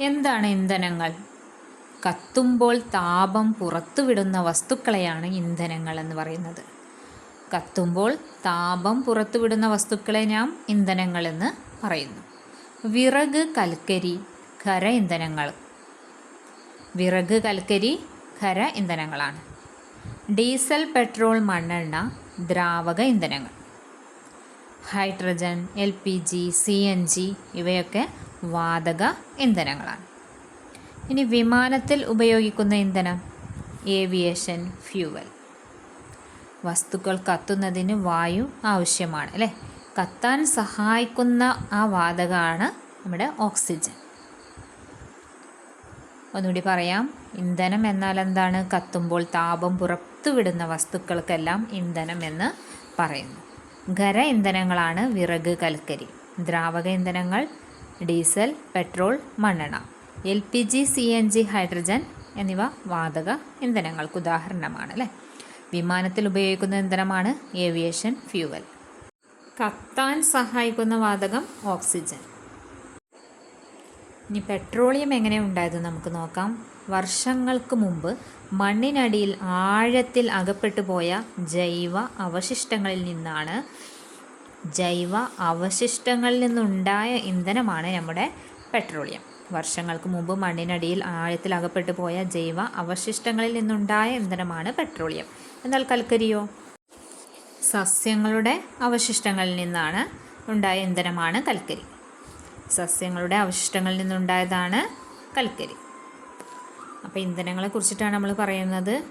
എന്താണ് ഇന്ധനങ്ങൾ? കത്തുമ്പോൾ താപം പുറത്തുവിടുന്ന വസ്തുക്കളെയാണ് ഇന്ധനങ്ങൾ എന്ന് പറയുന്നത്. കത്തുമ്പോൾ താപം പുറത്തുവിടുന്ന വസ്തുക്കളെ നാം ഇന്ധനങ്ങൾ എന്ന് പറയുന്നു. വിറക്, കൽക്കരി, ഖര ഇന്ധനങ്ങൾ. വിറക്, കൽക്കരി, ഖര ഇന്ധനങ്ങളാണ്. ഡീസൽ, പെട്രോൾ, മണ്ണെണ്ണ ദ്രാവക ഇന്ധനങ്ങൾ. ഹൈഡ്രജൻ, LPG, CNG ഇവയൊക്കെ വാതക ഇന്ധനങ്ങളാണ്. ഇനി വിമാനത്തിൽ ഉപയോഗിക്കുന്ന ഇന്ധനം ഏവിയേഷൻ ഫ്യൂവൽ. വസ്തുക്കൾ കത്തുന്നതിന് വായു ആവശ്യമാണ് അല്ലേ? കത്താൻ സഹായിക്കുന്ന ആ വാതകമാണ് നമ്മുടെ ഓക്സിജൻ. ഒന്നുകൂടി പറയാം. ഇന്ധനം എന്നാൽ എന്താണ്? കത്തുമ്പോൾ താപം പുറത്തുവിടുന്ന വസ്തുക്കൾക്കെല്ലാം ഇന്ധനം എന്ന് പറയുന്നു. ഖര ഇന്ധനങ്ങളാണ് വിറക്, കൽക്കരി. ദ്രാവക ഇന്ധനങ്ങൾ ഡീസൽ, പെട്രോൾ, മണ്ണെണ്ണ. LPG, CNG, ഹൈഡ്രജൻ എന്നിവ വാതക ഇന്ധനങ്ങൾക്ക് ഉദാഹരണമാണ് അല്ലേ? വിമാനത്തിൽ ഉപയോഗിക്കുന്ന ഇന്ധനമാണ് ഏവിയേഷൻ ഫ്യൂവൽ. കത്താൻ സഹായിക്കുന്ന വാതകം ഓക്സിജൻ. ഇനി പെട്രോളിയം എങ്ങനെ ഉണ്ടായത് നമുക്ക് നോക്കാം. വർഷങ്ങൾക്ക് മുമ്പ് മണ്ണിനടിയിൽ ആഴത്തിൽ അകപ്പെട്ടു പോയ ജൈവ അവശിഷ്ടങ്ങളിൽ നിന്നുണ്ടായ ഇന്ധനമാണ് നമ്മുടെ പെട്രോളിയം. വർഷങ്ങൾക്ക് മുമ്പ് മണ്ണിനടിയിൽ ആഴത്തിൽ അകപ്പെട്ടു പോയ ജൈവ അവശിഷ്ടങ്ങളിൽ നിന്നുണ്ടായ ഇന്ധനമാണ് പെട്രോളിയം. എന്നാൽ കൽക്കരിയോ? സസ്യങ്ങളുടെ അവശിഷ്ടങ്ങളിൽ നിന്നാണ് ഉണ്ടായ ഇന്ധനമാണ് കൽക്കരി. സസ്യങ്ങളുടെ അവശിഷ്ടങ്ങളിൽ നിന്നുണ്ടായതാണ് കൽക്കരി. അപ്പോൾ ഇന്ധനങ്ങളെ കുറിച്ചിട്ടാണ് നമ്മൾ പറയുന്നത്.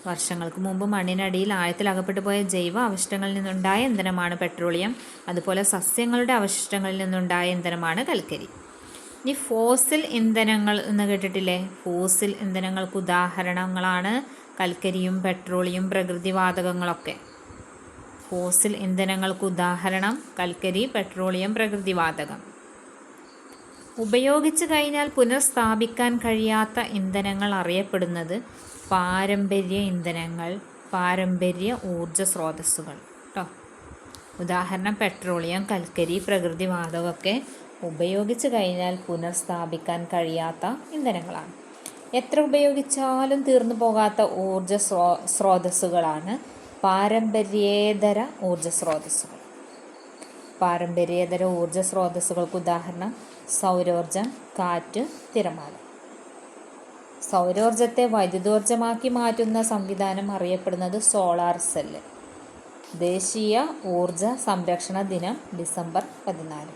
വർഷങ്ങൾക്ക് മുമ്പ് മണ്ണിനടിയിൽ ആഴത്തിൽ അകപ്പെട്ടു പോയ ജൈവ അവശിഷ്ടങ്ങളിൽ നിന്നുണ്ടായ ഇന്ധനമാണ് പെട്രോളിയം. അതുപോലെ സസ്യങ്ങളുടെ അവശിഷ്ടങ്ങളിൽ നിന്നുണ്ടായ ഇന്ധനമാണ് കൽക്കരി. ഇനി ഫോസിൽ ഇന്ധനങ്ങൾ എന്ന് കേട്ടിട്ടില്ലേ? ഫോസിൽ ഇന്ധനങ്ങൾക്ക് ഉദാഹരണങ്ങളാണ് കൽക്കരിയും പെട്രോളിയം, പ്രകൃതിവാതകങ്ങളൊക്കെ. ഫോസിൽ ഇന്ധനങ്ങൾക്ക് ഉദാഹരണം കൽക്കരി, പെട്രോളിയം, പ്രകൃതിവാതകം. ഉപയോഗിച്ചു കഴിഞ്ഞാൽ പുനഃസ്ഥാപിക്കാൻ കഴിയാത്ത ഇന്ധനങ്ങൾ അറിയപ്പെടുന്നത് പാരമ്പര്യ ഇന്ധനങ്ങൾ, പാരമ്പര്യ ഊർജ സ്രോതസ്സുകൾ കേട്ടോ. ഉദാഹരണം പെട്രോളിയം, കൽക്കരി, പ്രകൃതിവാതകമൊക്കെ ഉപയോഗിച്ചു കഴിഞ്ഞാൽ പുനഃസ്ഥാപിക്കാൻ കഴിയാത്ത ഇന്ധനങ്ങളാണ്. എത്ര ഉപയോഗിച്ചാലും തീർന്നു പോകാത്ത ഊർജ സ്രോതസ്സുകളാണ് പാരമ്പര്യേതര ഊർജ സ്രോതസ്സുകൾ. പാരമ്പര്യേതര ഊർജ സ്രോതസ്സുകൾക്ക് ഉദാഹരണം സൗരോർജം, കാറ്റ്, തിരമാല. സൗരോർജത്തെ വൈദ്യുതോർജമാക്കി മാറ്റുന്ന സംവിധാനം അറിയപ്പെടുന്നത് സോളാർ സെല്ല്. ദേശീയ ഊർജ സംരക്ഷണ ദിനം ഡിസംബർ 14.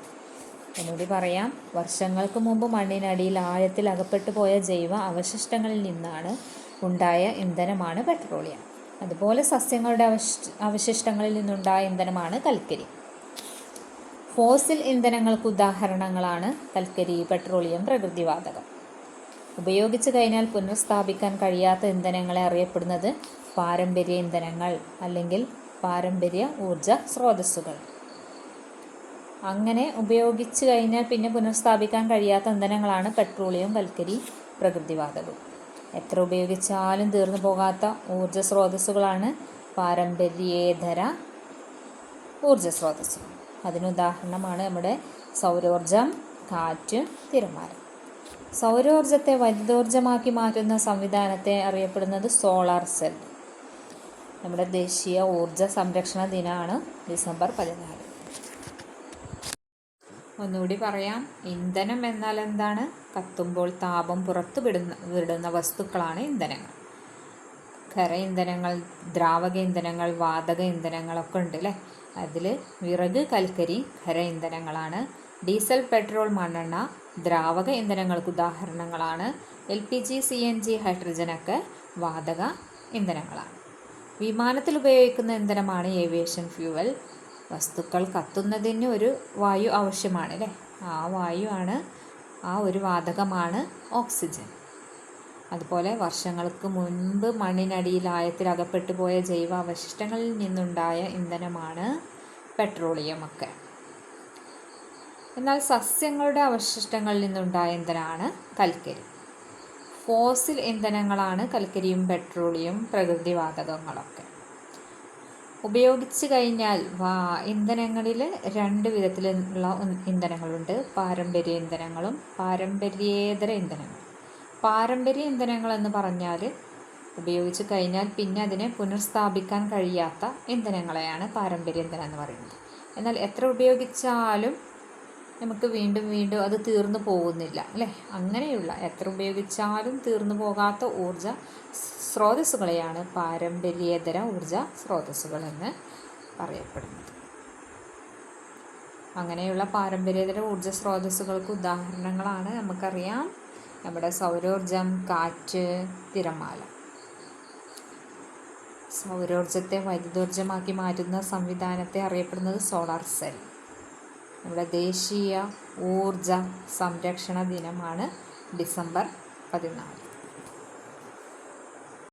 എന്നൂടി പറയാം. വർഷങ്ങൾക്ക് മുമ്പ് മണ്ണിനടിയിൽ ആഴത്തിൽ അകപ്പെട്ടു പോയ ജൈവ അവശിഷ്ടങ്ങളിൽ നിന്നാണ് ഉണ്ടായ ഇന്ധനമാണ് പെട്രോളിയം. അതുപോലെ സസ്യങ്ങളുടെ അവശിഷ്ടങ്ങളിൽ നിന്നുണ്ടായ ഇന്ധനമാണ് കൽക്കരി. ഫോസിൽ ഇന്ധനങ്ങൾക്ക് ഉദാഹരണങ്ങളാണ് കൽക്കരി, പെട്രോളിയം, പ്രകൃതിവാതകം. ഉപയോഗിച്ചു കഴിഞ്ഞാൽ പുനഃസ്ഥാപിക്കാൻ കഴിയാത്ത ഇന്ധനങ്ങളെ അറിയപ്പെടുന്നത് പാരമ്പര്യ ഇന്ധനങ്ങൾ അല്ലെങ്കിൽ പാരമ്പര്യ ഊർജ സ്രോതസ്സുകൾ. അങ്ങനെ ഉപയോഗിച്ചു കഴിഞ്ഞാൽ പിന്നെ പുനഃസ്ഥാപിക്കാൻ കഴിയാത്ത ഇന്ധനങ്ങളാണ് പെട്രോളിയം, കൽക്കരി, പ്രകൃതിവാതകം. എത്ര ഉപയോഗിച്ചാലും തീർന്നു പോകാത്ത ഊർജ സ്രോതസ്സുകളാണ് പാരമ്പര്യേതര ഊർജ സ്രോതസ്സുകൾ. അതിനുദാഹരണമാണ് നമ്മുടെ സൗരോർജം, കാറ്റ്, തിരമാല. സൗരോർജത്തെ വൈദ്യുതോർജമാക്കി മാറ്റുന്ന സംവിധാനത്തെ അറിയപ്പെടുന്നത് സോളാർ സെൽ. നമ്മുടെ ദേശീയ ഊർജ സംരക്ഷണ ദിനമാണ് ഡിസംബർ 14. ഒന്നുകൂടി പറയാം. ഇന്ധനം എന്നാൽ എന്താണ്? കത്തുമ്പോൾ താപം വിടുന്ന വസ്തുക്കളാണ് ഇന്ധനങ്ങൾ. ഖര ഇന്ധനങ്ങൾ, ദ്രാവക ഇന്ധനങ്ങൾ, വാതക ഇന്ധനങ്ങളൊക്കെ ഉണ്ട് അല്ലേ? അതിൽ വിറക്, കൽക്കരി ഖര ഇന്ധനങ്ങളാണ്. ഡീസൽ, പെട്രോൾ, മണ്ണെണ്ണ ദ്രാവക ഇന്ധനങ്ങൾക്ക് ഉദാഹരണങ്ങളാണ്. LPG, CNG, ഹൈഡ്രജനൊക്കെ വാതക ഇന്ധനങ്ങളാണ്. വിമാനത്തിൽ ഉപയോഗിക്കുന്ന ഇന്ധനമാണ് ഏവിയേഷൻ ഫ്യൂവൽ. വസ്തുക്കൾ കത്തുന്നതിന് ഒരു വായു ആവശ്യമാണ് അല്ലേ? ആ ഒരു വാതകമാണ് ഓക്സിജൻ. അതുപോലെ വർഷങ്ങൾക്ക് മുൻപ് മണ്ണിനടിയിൽ ആഴത്തിൽ അകപ്പെട്ടു പോയ ജൈവ അവശിഷ്ടങ്ങളിൽ നിന്നുണ്ടായ ഇന്ധനമാണ് പെട്രോളിയം ഒക്കെ. എന്നാൽ സസ്യങ്ങളുടെ അവശിഷ്ടങ്ങളിൽ നിന്നുണ്ടായ ഇന്ധനമാണ് കൽക്കരി. ഫോസിൽ ഇന്ധനങ്ങളാണ് കൽക്കരിയും പെട്രോളിയം, പ്രകൃതിവാതകങ്ങളൊക്കെ. ഉപയോഗിച്ച് കഴിഞ്ഞാൽ ഇന്ധനങ്ങളിൽ 2 വിധത്തിലുള്ള ഇന്ധനങ്ങളുണ്ട്. പാരമ്പര്യ ഇന്ധനങ്ങളും പാരമ്പര്യേതര ഇന്ധനങ്ങളും. പാരമ്പര്യ ഇന്ധനങ്ങൾ എന്ന് പറഞ്ഞാൽ ഉപയോഗിച്ച് കഴിഞ്ഞാൽ പിന്നെ അതിനെ പുനഃസ്ഥാപിക്കാൻ കഴിയാത്ത ഇന്ധനങ്ങളെയാണ് പാരമ്പര്യ ഇന്ധനം എന്ന് പറയുന്നത്. എന്നാൽ എത്ര ഉപയോഗിച്ചാലും നമുക്ക് വീണ്ടും വീണ്ടും അത് തീർന്നു പോകുന്നില്ല അല്ലേ? അങ്ങനെയുള്ള എത്ര ഉപയോഗിച്ചാലും തീർന്നു പോകാത്ത ഊർജ സ്രോതസ്സുകളെയാണ് പാരമ്പര്യേതര ഊർജ സ്രോതസ്സുകൾ എന്ന് പറയപ്പെടുന്നത്. അങ്ങനെയുള്ള പാരമ്പര്യേതര ഊർജ സ്രോതസ്സുകൾക്ക് ഉദാഹരണങ്ങളാണ് നമുക്കറിയാം നമ്മുടെ സൗരോർജം, കാറ്റ്, തിരമാല. സൗരോർജത്തെ വൈദ്യുതോർജമാക്കി മാറ്റുന്ന സംവിധാനത്തെ അറിയപ്പെടുന്നത് സോളാർ സെൽ. നമ്മുടെ ദേശീയ ഊർജ സംരക്ഷണ ദിനമാണ് ഡിസംബർ 14.